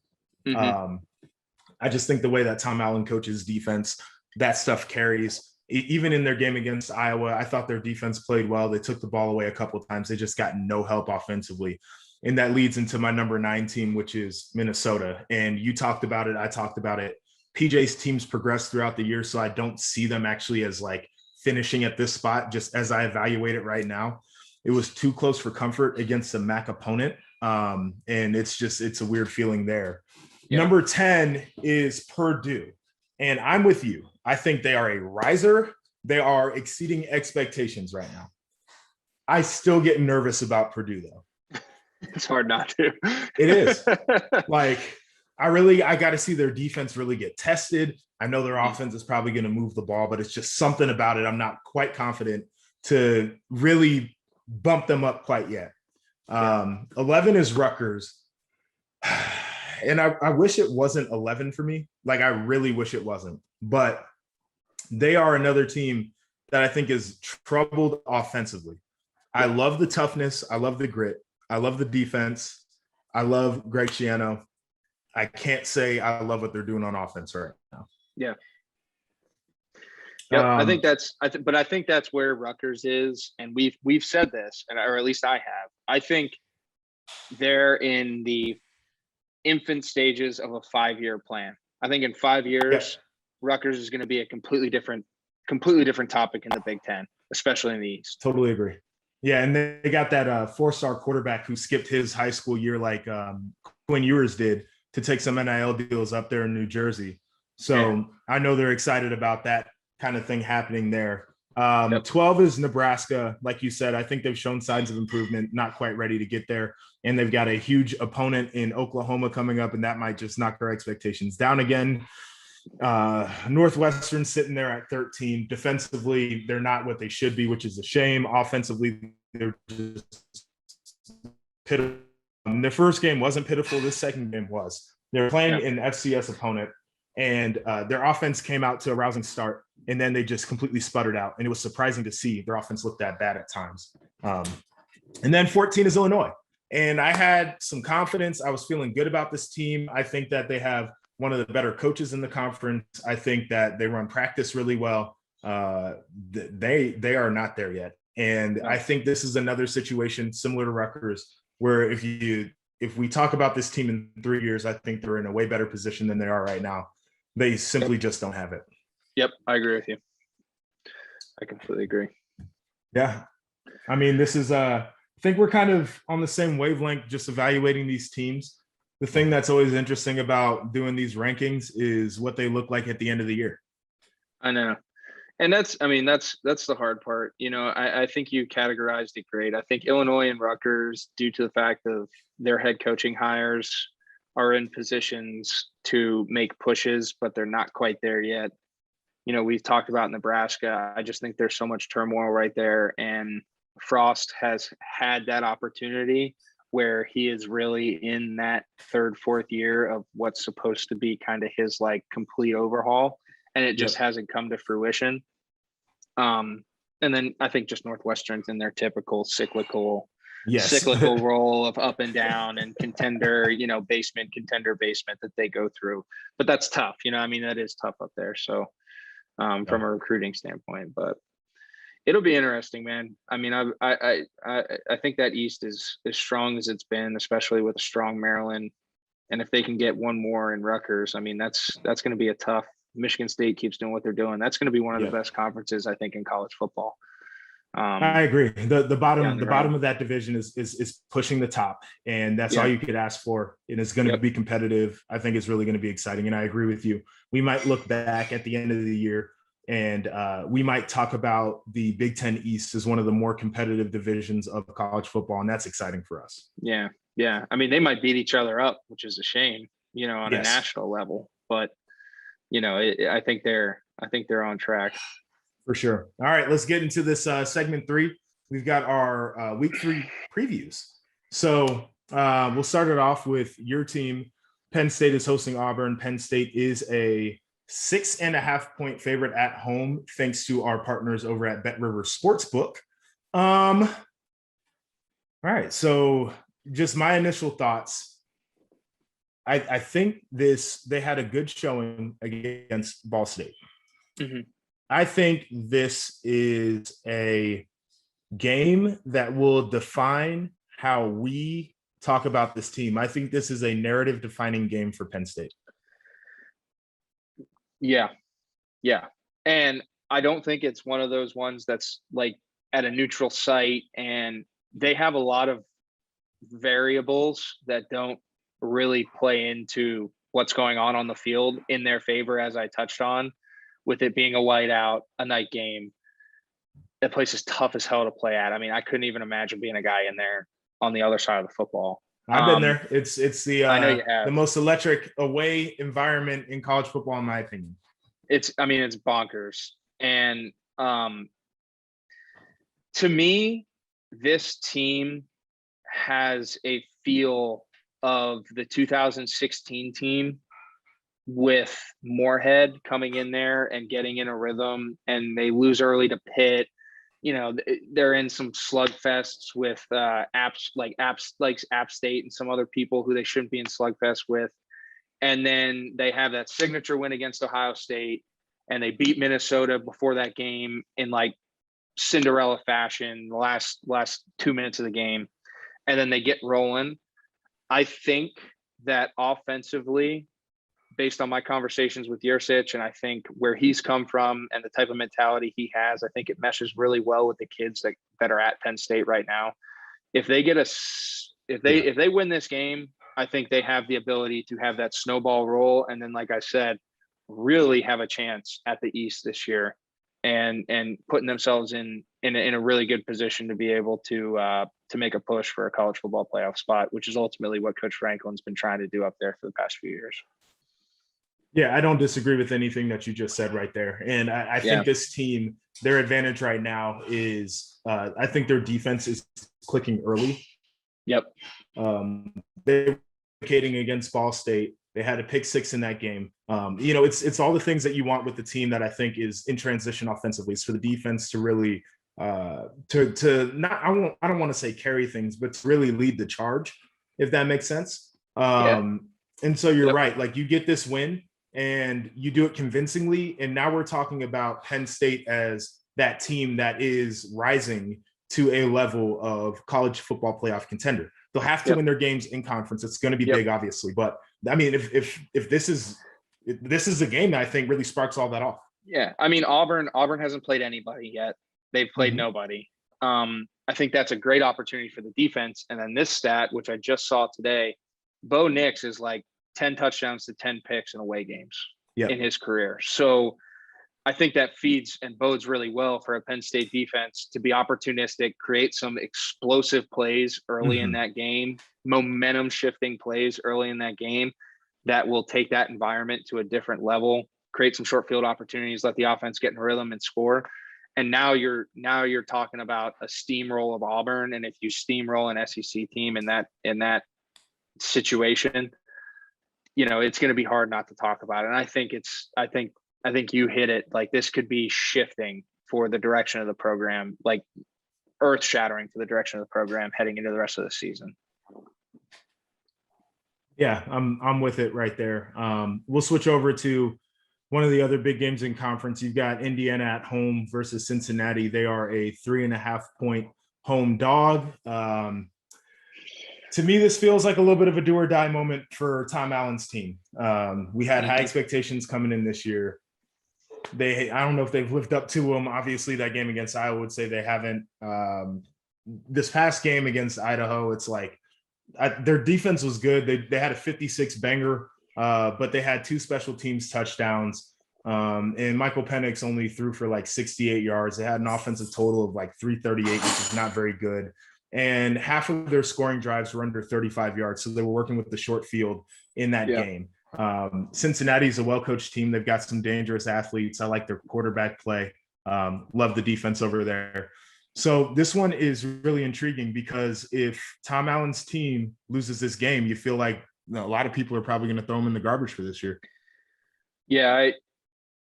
I just think the way that Tom Allen coaches defense, that stuff carries. Even in their game against Iowa, I thought their defense played well. They took the ball away a couple of times. They just got no help offensively. And that leads into my number 9 team, which is Minnesota. And you talked about it. I talked about it. PJ's teams progressed throughout the year, so I don't see them actually as finishing at this spot, just as I evaluate it right now. It was too close for comfort against a MAC opponent. And it's a weird feeling there. Yeah. Number 10 is Purdue. And I'm with you. I think they are a riser. They are exceeding expectations right now. I still get nervous about Purdue, though. It's hard not to. It is. I got to see their defense really get tested. I know their offense is probably going to move the ball, but it's just something about it. I'm not quite confident to really bump them up quite yet. 11 is Rutgers. And I wish it wasn't 11 for me. I really wish it wasn't. But they are another team that I think is troubled offensively. I love the toughness. I love the grit. I love the defense. I love Greg Schiano. I can't say I love what they're doing on offense right now. Yeah. Yep. I think that's where Rutgers is. And we've said this, or at least I have. I think they're in the infant stages of a 5-year plan. I think in 5 years, Rutgers is going to be a completely different topic in the Big Ten, especially in the East. Totally agree. Yeah, and they got that 4-star quarterback who skipped his high school year like Quinn Ewers did to take some NIL deals up there in New Jersey. So I know they're excited about that kind of thing happening there. 12 is Nebraska. Like you said, I think they've shown signs of improvement, not quite ready to get there. And they've got a huge opponent in Oklahoma coming up, and that might just knock their expectations down again. Northwestern sitting there at 13. Defensively, they're not what they should be, which is a shame. Offensively, they're just pitiful. Their first game wasn't pitiful. This second game was. They're playing an FCS opponent, and their offense came out to a rousing start, and then they just completely sputtered out. And it was surprising to see their offense look that bad at times. And then 14 is Illinois. And I had some confidence. I was feeling good about this team. I think that they have one of the better coaches in the conference. I think that they run practice really well. They are not there yet. And I think this is another situation similar to Rutgers, where if we talk about this team in 3 years, I think they're in a way better position than they are right now. They simply just don't have it. Yep, I agree with you. I completely agree. Yeah. I mean, this is I think we're kind of on the same wavelength, just evaluating these teams. The thing that's always interesting about doing these rankings is what they look like at the end of the year. I know. And that's the hard part. You know, I think you categorized it great. I think Illinois and Rutgers, due to the fact of their head coaching hires, are in positions to make pushes, but they're not quite there yet. You know, we've talked about Nebraska. I just think there's so much turmoil right there. And Frost has had that opportunity where he is really in that 3rd, 4th year of what's supposed to be kind of his like complete overhaul. And it just hasn't come to fruition. And then I think just Northwestern's in their typical cyclical role of up and down and contender, contender basement that they go through. But that's tough. That is tough up there. So from a recruiting standpoint, but it'll be interesting, man. I mean, I think that East is as strong as it's been, especially with a strong Maryland. And if they can get one more in Rutgers, I mean, that's going to be a tough. Michigan State keeps doing what they're doing. That's going to be one of the best conferences, I think, in college football. I agree. The bottom of that division is pushing the top, and that's all you could ask for. And it's going to be competitive. I think it's really going to be exciting. And I agree with you. We might look back at the end of the year and we might talk about the Big Ten East as one of the more competitive divisions of college football, and that's exciting for us. Yeah. I mean, they might beat each other up, which is a shame, on a national level. But I think they're on track. For sure. All right, let's get into this segment 3. We've got our week 3 previews. So we'll start it off with your team. Penn State is hosting Auburn. Penn State is a 6.5-point favorite at home, thanks to our partners over at Bet River Sportsbook. All right, so just my initial thoughts. I think they had a good showing against Ball State. Mm-hmm. I think this is a game that will define how we talk about this team. I think this is a narrative-defining game for Penn State. Yeah. And I don't think it's one of those ones that's like at a neutral site, and they have a lot of variables that don't really play into what's going on the field in their favor, as I touched on, with it being a whiteout, a night game. That place is tough as hell to play at. I mean, I couldn't even imagine being a guy in there on the other side of the football. I've been there. It's the most electric away environment in college football, in my opinion. It's bonkers. And to me, this team has a feel of the 2016 team with Moorhead coming in there and getting in a rhythm, and they lose early to Pitt. they're in some slugfests with App State and some other people who they shouldn't be in slugfest with. And then they have that signature win against Ohio State, and they beat Minnesota before that game in like Cinderella fashion, the last 2 minutes of the game. And then they get rolling. I think that offensively, based on my conversations with Yurcich, and I think where he's come from and the type of mentality he has, I think it meshes really well with the kids that are at Penn State right now. If they win this game, I think they have the ability to have that snowball roll. And then, like I said, really have a chance at the East this year and putting themselves in a really good position to be able to make a push for a college football playoff spot, which is ultimately what Coach Franklin's been trying to do up there for the past few years. Yeah, I don't disagree with anything that you just said right there. And I think this team, their advantage right now is I think their defense is clicking early. Yep. They were communicating against Ball State. They had a pick six in that game. It's all the things that you want with the team that I think is in transition offensively. It's for the defense to really I don't want to say carry things, but to really lead the charge, if that makes sense. And so you're right. Like, you get this win and you do it convincingly. And now we're talking about Penn State as that team that is rising to a level of college football playoff contender. They'll have to win their games in conference. It's going to be big, obviously. But I mean, if this is a game that I think really sparks all that off. Yeah. I mean, Auburn hasn't played anybody yet. They've played nobody. I think that's a great opportunity for the defense. And then this stat, which I just saw today, Bo Nix is like 10 touchdowns to 10 picks in away games in his career. So I think that feeds and bodes really well for a Penn State defense to be opportunistic, create some explosive plays early in that game, momentum shifting plays early in that game that will take that environment to a different level, create some short field opportunities, let the offense get in rhythm and score. And now you're talking about a steamroll of Auburn. And if you steamroll an SEC team in that situation, it's going to be hard not to talk about it. And I think you hit it. Like, this could be shifting for the direction of the program, like earth shattering for the direction of the program heading into the rest of the season. Yeah, I'm with it right there. We'll switch over to one of the other big games in conference. You've got Indiana at home versus Cincinnati. They are a 3.5-point home dog. To me, this feels like a little bit of a do or die moment for Tom Allen's team. We had high expectations coming in this year. I don't know if they've lived up to them. Obviously, that game against Iowa would say they haven't. This past game against Idaho, it's like their defense was good. They had a 56 banger, but they had 2 special teams touchdowns. And Michael Penix only threw for like 68 yards. They had an offensive total of like 338, which is not very good. And half of their scoring drives were under 35 yards. So they were working with the short field in that game. Cincinnati's a well-coached team. They've got some dangerous athletes. I like their quarterback play. Love the defense over there. So this one is really intriguing because if Tom Allen's team loses this game, you feel like a lot of people are probably going to throw him in the garbage for this year. Yeah,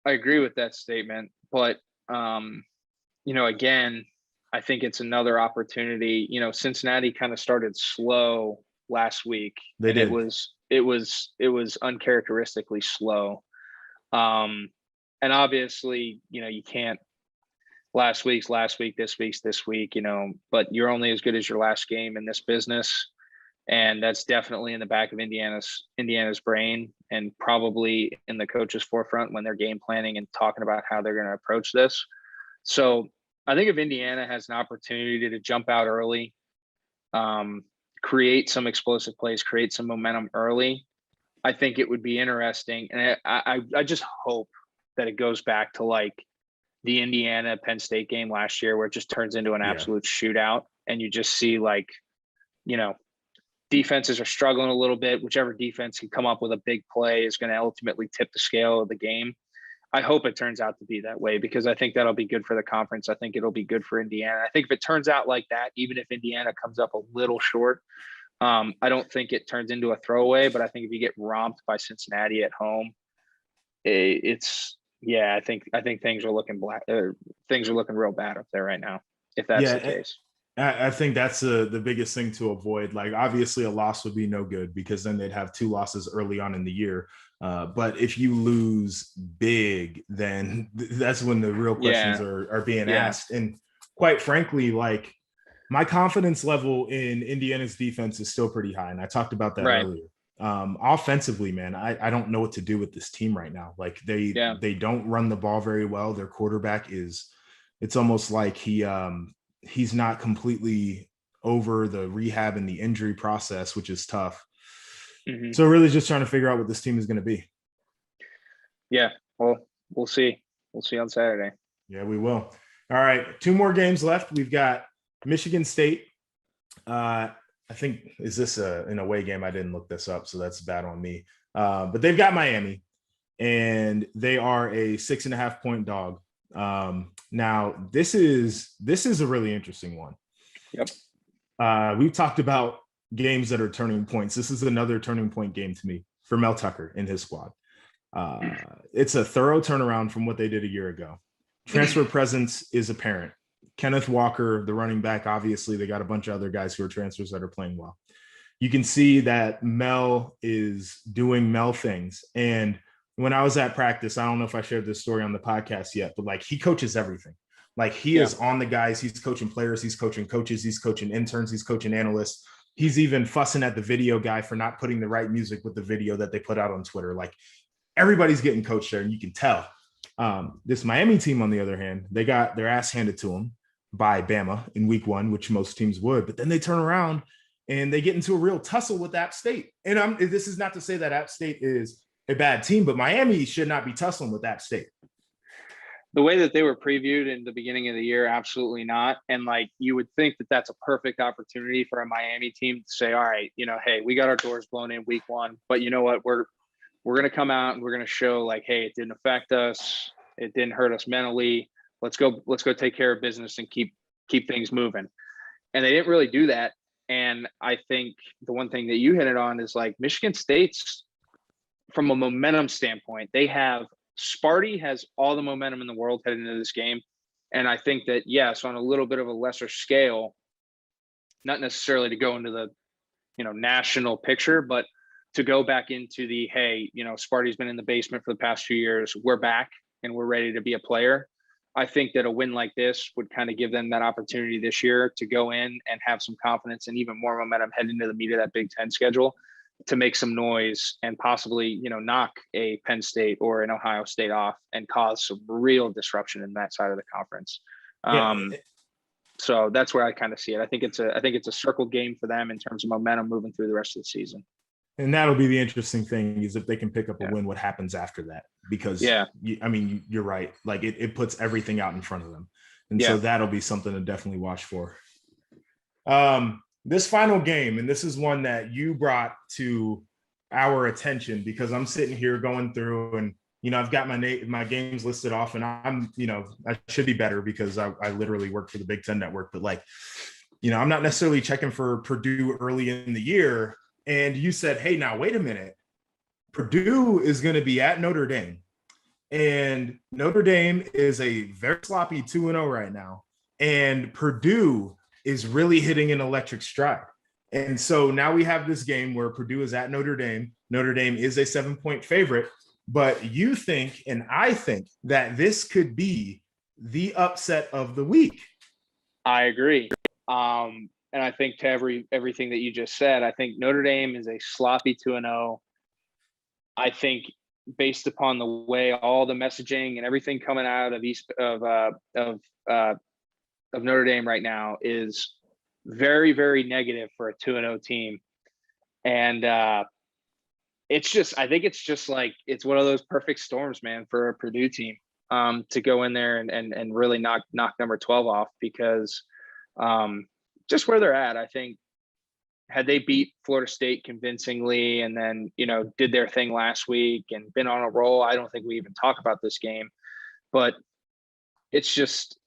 I agree with that statement. But, again, I think it's another opportunity. Cincinnati kind of started slow last week. They did. It was uncharacteristically slow. And obviously, you can't, last week's last week, this week's this week, but you're only as good as your last game in this business. And that's definitely in the back of Indiana's brain, and probably in the coach's forefront when they're game planning and talking about how they're going to approach this. So I think if Indiana has an opportunity to jump out early, create some explosive plays, create some momentum early, I think it would be interesting. And I just hope that it goes back to like the Indiana Penn State game last year, where it just turns into an absolute shootout. And you just see defenses are struggling a little bit. Whichever defense can come up with a big play is going to ultimately tip the scale of the game. I hope it turns out to be that way, because I think that'll be good for the conference. I think it'll be good for Indiana. I think if it turns out like that, even if Indiana comes up a little short, I don't think it turns into a throwaway. But I think if you get romped by Cincinnati at home, it's Yeah, I think things are looking things are looking real bad up there right now, if that's the Yeah, case. I think that's the biggest thing to avoid. Like, obviously, a loss would be no good because then they'd have 2 losses early on in the year. But if you lose big, then that's when the real questions Yeah, are being yeah, asked. And quite frankly, like, my confidence level in Indiana's defense is still pretty high. And I talked about that right. earlier. Offensively, man, I don't know what to do with this team right now. Like, Yeah, they don't run the ball very well. Their quarterback it's almost like he's not completely over the rehab and the injury process, which is tough. hmm, So really just trying to figure out what this team is going to be. yeah. Well, we'll see. We'll see on Saturday. Yeah, we will. All right, 2 more games left. We've got Michigan State. I think, is this an away game? I didn't look this up, so that's bad on me. But they've got Miami, and they are a 6.5-point dog. Now this is a really interesting one. Yep. We've talked about games that are turning points. This is another turning point game to me for Mel Tucker and his squad. It's a thorough turnaround from what they did a year ago. Transfer presence is apparent. Kenneth Walker, the running back, obviously they got a bunch of other guys who are transfers that are playing well. You can see that Mel is doing Mel things. And when I was at practice, I don't know if I shared this story on the podcast yet, but like, he coaches everything. Like, he is on the guys. He's coaching players. He's coaching coaches. He's coaching interns. He's coaching analysts. He's even fussing at the video guy for not putting the right music with the video that they put out on Twitter. Like, everybody's getting coached there, and you can tell. This Miami team, on the other hand, they got their ass handed to them by Bama in week 1, which most teams would. But then they turn around and they get into a real tussle with App State. And this is not to say that App State is a bad team, but Miami should not be tussling with App State. The way that they were previewed in the beginning of the year, absolutely not. And like, you would think that that's a perfect opportunity for a Miami team to say, all right, hey, we got our doors blown in week 1, but you know what? We're going to come out and we're going to show like, hey, it didn't affect us. It didn't hurt us mentally. Let's go take care of business and keep things moving. And they didn't really do that. And I think the one thing that you hit it on is like, Michigan State's, from a momentum standpoint, Sparty has all the momentum in the world heading into this game. And I think that, yes, on a little bit of a lesser scale, not necessarily to go into the, national picture, but to go back into the, hey, Sparty's been in the basement for the past few years. We're back and we're ready to be a player. I think that a win like this would kind of give them that opportunity this year to go in and have some confidence and even more momentum heading into the meat of that Big Ten schedule, to make some noise and possibly, knock a Penn State or an Ohio State off and cause some real disruption in that side of the conference. So that's where I kind of see it. I think it's a circle game for them in terms of momentum moving through the rest of the season. And that'll be the interesting thing, is if they can pick up a win, what happens after that? Because you're right. Like, it puts everything out in front of them. And so that'll be something to definitely watch for. This final game, and this is one that you brought to our attention, because I'm sitting here going through and, I've got my games listed off, and I'm, I should be better because I literally work for the Big Ten Network, but like, I'm not necessarily checking for Purdue early in the year. And you said, hey, now wait a minute. Purdue is going to be at Notre Dame. And Notre Dame is a very sloppy 2-0 right now. And Purdue is really hitting an electric stride. And so now we have this game where Purdue is at Notre Dame. Notre Dame is a 7-point favorite. But you think, and I think, that this could be the upset of the week. I agree. And I think to everything that you just said, I think Notre Dame is a sloppy 2-0. I think based upon the way all the messaging and everything coming out of Notre Dame right now is very, very negative for a 2-0 team. And I think it's just like, it's one of those perfect storms, man, for a Purdue team to go in there and really knock number 12 off, because just where they're at. I think had they beat Florida State convincingly and then, did their thing last week and been on a roll, I don't think we even talk about this game. But it's just,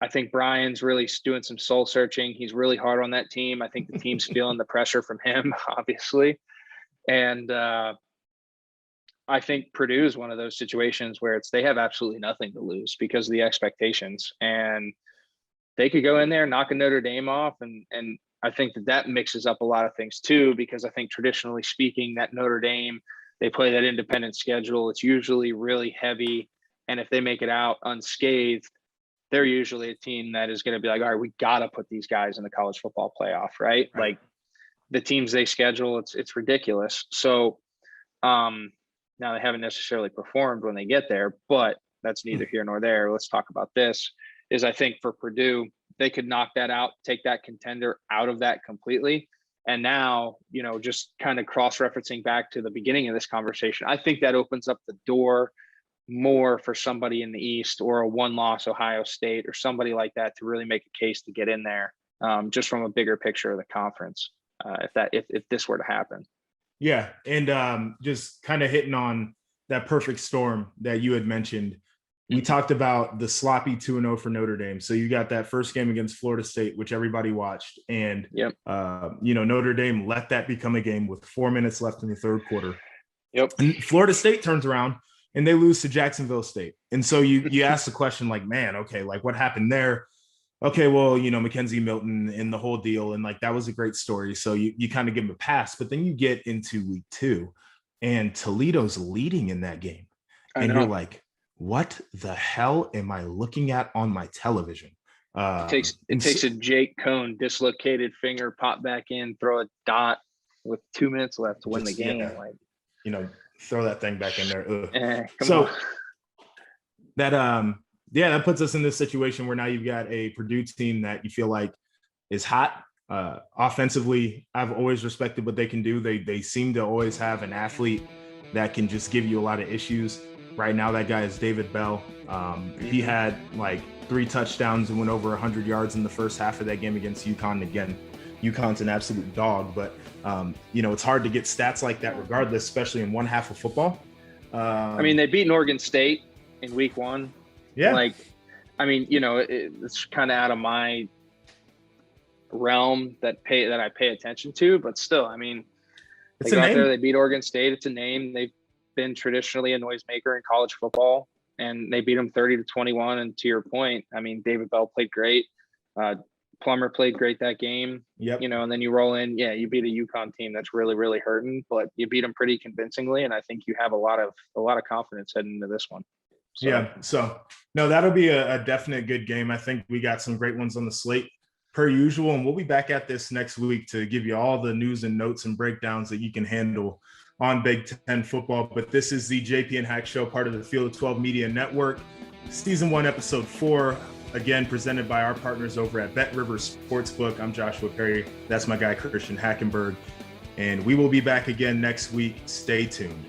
I think Brian's really doing some soul searching. He's really hard on that team. I think the team's feeling the pressure from him, obviously. And I think Purdue is one of those situations where they have absolutely nothing to lose because of the expectations, and they could go in there, knock a Notre Dame off, and I think that mixes up a lot of things too, because I think traditionally speaking, that Notre Dame, they play that independent schedule. It's usually really heavy, and if they make it out unscathed, they're usually a team that is going to be like, all right, we got to put these guys in the college football playoff, right? Like the teams they schedule, it's ridiculous. So now they haven't necessarily performed when they get there, but that's neither here nor there. Let's talk about this. Is I think for Purdue, they could knock that out, take that contender out of that completely. And now, you know, just kind of cross-referencing back to the beginning of this conversation, I think that opens up the door more for somebody in the East or a one-loss Ohio State or somebody like that to really make a case to get in there, just from a bigger picture of the conference, if this were to happen. Yeah, and just kind of hitting on that perfect storm that you had mentioned. We talked about the sloppy 2-0 for Notre Dame. So you got that first game against Florida State, which everybody watched. And, you know, Notre Dame let that become a game with 4 minutes left in the third quarter. And Florida State turns around and they lose to Jacksonville State. And so you ask the question like, man, okay, like what happened there? Okay, well, you know, Mackenzie Milton and the whole deal. And like, that was a great story. So you kind of give him a pass, but then you get into week 2 and Toledo's leading in that game. And you're like, what the hell am I looking at on my television? It takes a Jake Cohn dislocated finger, pop back in, throw a dot with 2 minutes left to win the game. Yeah, like, you know, throw that thing back in there. So that puts us in this situation where now you've got a Purdue team that you feel like is hot. Offensively, I've always respected what they can do. They seem to always have an athlete that can just give you a lot of issues. Right now, that guy is David Bell. He had like 3 touchdowns and went over 100 yards in the first half of that game against UConn. Again, UConn's an absolute dog, but you know, it's hard to get stats like that regardless, especially in one half of football. I mean, they beat Oregon State in week 1. Yeah. Like, I mean, you know, it's kind of out of my realm that I pay attention to, but still, I mean, they got there, they beat Oregon State. It's a name. They've been traditionally a noisemaker in college football, and they beat them 30-21. And to your point, I mean, David Bell played great. Plummer played great that game. You know, and then you roll in, you beat a UConn team that's really, really hurting, but you beat them pretty convincingly. And I think you have a lot of confidence heading into this one. So no, that'll be a definite good game. I think we got some great ones on the slate per usual, and we'll be back at this next week to give you all the news and notes and breakdowns that you can handle on Big Ten football. But this is the JP and Hack Show, part of the Field of 12 Media Network, Season 1, Episode 4, again, presented by our partners over at Bet Rivers Sportsbook. I'm Joshua Perry. That's my guy, Christian Hackenberg. And we will be back again next week. Stay tuned.